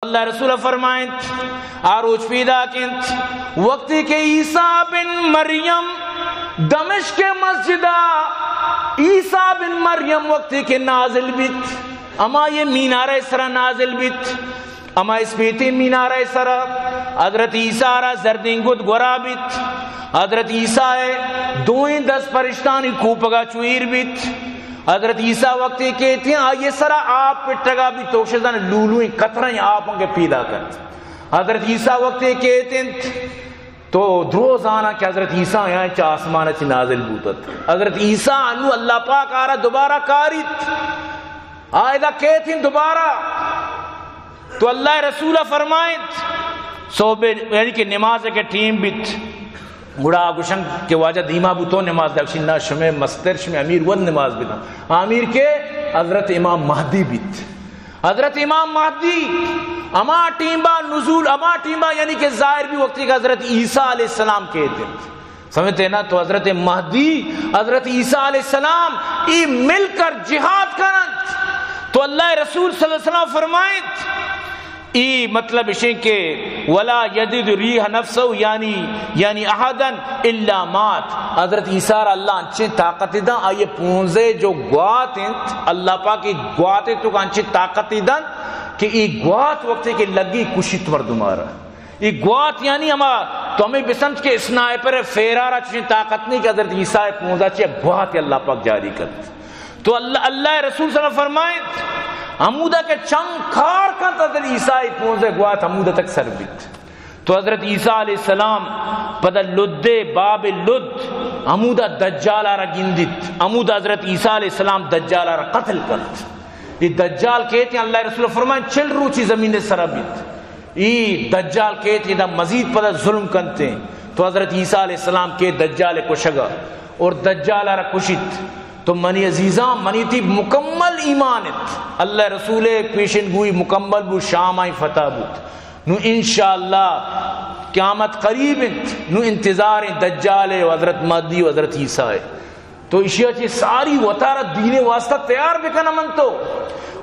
اللہ رسول فرمائیں آروچ پیدا کنت وقتی کہ عیسیٰ بن مریم دمشق کے مسجدہ عیسیٰ بن مریم وقتی کے نازل بیت اما یہ مینارہ سرا نازل بیت اما اس بیتی مینارہ سرا حضرت عیسیٰ را زردین گد گورا بیت حضرت عیسیٰ دوئیں 10 فرشتانی کوپگا چویر بیت حضرت عیسیٰ وقتی کہتے ہیں آئیے سرا آپ پٹگا بھی توشدن لولویں قطریں آپ کے پیدا کرتے حضرت عیسیٰ وقتی کہتے ہیں تو دروز آنا کہ حضرت عیسیٰ یہاں چا آسمانہ چی نازل بوتت حضرت عیسیٰ انو اللہ پاک آرہ دوبارہ کاریت آئیدہ کہتے ہیں دوبارہ تو اللہ رسول فرمائیت صوبے یعنی کہ نماز کے ٹیم بیت گڑا گوشن کے واجہ دیما بوتو نماز دکشن نا شمع مستر شمع امیر ون نماز بیتا امیر کے حضرت امام مہدی بیت حضرت امام مہدی اما ٹیمبا نزول اما ٹیمبا یعنی کہ ظاہر بھی وقتی کہ حضرت عیسیٰ علیہ السلام کہتے ہیں سمجھتے ہیں نا تو حضرت مہدی حضرت عیسیٰ علیہ السلام ای مل کر جہاد کرنت تو اللہ رسول صلی اللہ علیہ وسلم فرمائیں ای مطلب اشیں کہ ولا یدد ریح نفسو یعنی احدن الا مات حضرت عیسیٰ اللہ انچے طاقت دن آئیے پونزے جو گوات ہیں اللہ پاک کی گواتے تو انچے طاقت دن کہ ای گوات وقت کے لگی کشت مردمارا ای گوات یعنی ہما تو ہمیں بسمت کے اسنائپر فیرارا چوشیں طاقت نہیں کہ حضرت عیسیٰ پونزہ چاہے گوات اللہ پاک جاری کرتے تو اللہ رسول صلی اللہ علیہ وسلم فرمائیں حمودہ کے چنگ کھار کا حضرت عیسیٰ پونزے گوات حمودہ تک سر بیت تو حضرت عیسیٰ علیہ السلام پدہ لد باب لد حمودہ دجال آرہ گندت حمودہ حضرت عیسیٰ علیہ السلام دجال آرہ قتل کرت یہ دجال کہتے ہیں اللہ رسول فرمائیں چل روچی زمین سر بیت یہ دجال کہتے ہیں مزید پدہ ظلم کرتے ہیں تو حضرت عیسیٰ علیہ السلام کے دجال کو شگا اور دجال آرہ کشت تو منی عزیزاں منی تھی مکمل ایمانت اللہ رسول پیشن گوئی مکمل بو شام آئی فتح بود نو انشاءاللہ قیامت قریب نو انتظار دجال و حضرت مہدی و حضرت عیسیٰ تو اشیاء چی ساری وطارہ دین واسطہ تیار بکن من تو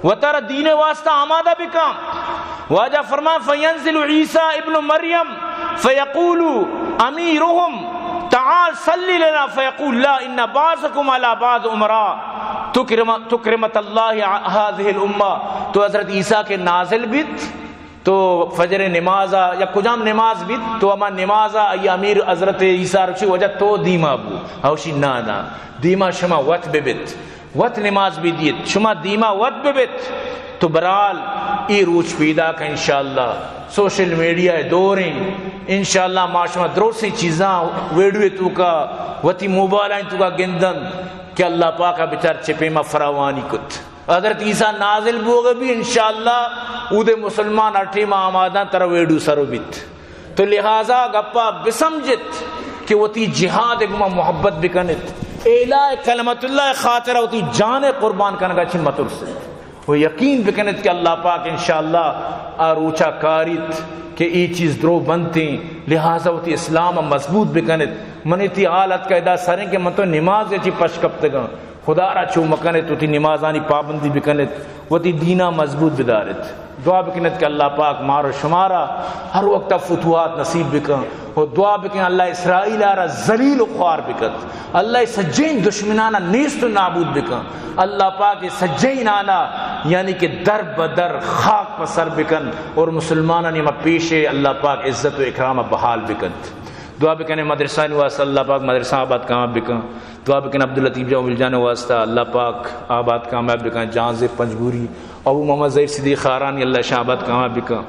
وطارہ دین واسطہ آمادہ بکن واجہ فرمان فینزل عیسیٰ ابن مریم فیقولو امیرهم تعال صلی لنا فیقول لا ان بعضکم علی بعض امراء تکرمت اللہ هذه الامہ تو حضرت عیسیٰ کے نازل بیت تو فجر نمازا یا کجام نماز بیت تو اما نمازا ای امیر حضرت عیسیٰ رکشی وجہ تو دیما بو ہوشی نا دیما شما وط ببت وط نماز بھی دیت شما دیما وط ببت تو برال ای روچ پیدا کا انشاءاللہ سوشل میڈیا دوریں انشاءاللہ معاشمہ دروسی چیزاں ویڈیو تو کا وتی موبائلیں تو کا گندن کہ اللہ پاکا بچار چپے میں فراوانی کت حضرت عیسیٰ نازل بوگا بھی انشاءاللہ او دے مسلمان اٹھی میں آمادہ تر ویڈیو سرو بیت تو لہذا گپا بسمجت کہ وتی جہاد گما محبت بکنت اعلیٰ کلمت اللہ خاطرہ وتی جان قربان کرنے کا چھن مطور سے وہ یقین بکنت کہ اللہ پاک انشاءاللہ آروچا کاریت کہ ای چیز درو بنتی لہذا ہوتی اسلام مضبوط بکنت منی تی حالت کا ادا سریں کہ من تو نماز چی پشکپتگا خدا را چو مکنت ہوتی نمازانی پابندی بکنت ہوتی دینہ مضبوط بدارت دعا بکنت کہ اللہ پاک مارو شمارا ہر وقت فتوحات نصیب بکن اور دعا بکن اللہ اسرائیل آرہ ذلیل و خوار بکت اللہ سجین دشمنانا نیست و نابود بکن اللہ پاک سجین آنا یعنی کہ در بدر خاک پر سر بکن اور مسلمانہ نما پیشے اللہ پاک عزت و اکرام بحال بکن دعا بکن مدرسہ واسطہ اللہ پاک مدرسہ آباد کامیاب بکن دعا بکن عبداللطیف جاؤ مل جانے واسطہ اللہ پاک آباد کامیاب بکن جہاں سے پنجگوری ابو محمد زید صدیق خارانی اللہ شاہ آباد کامیاب بکن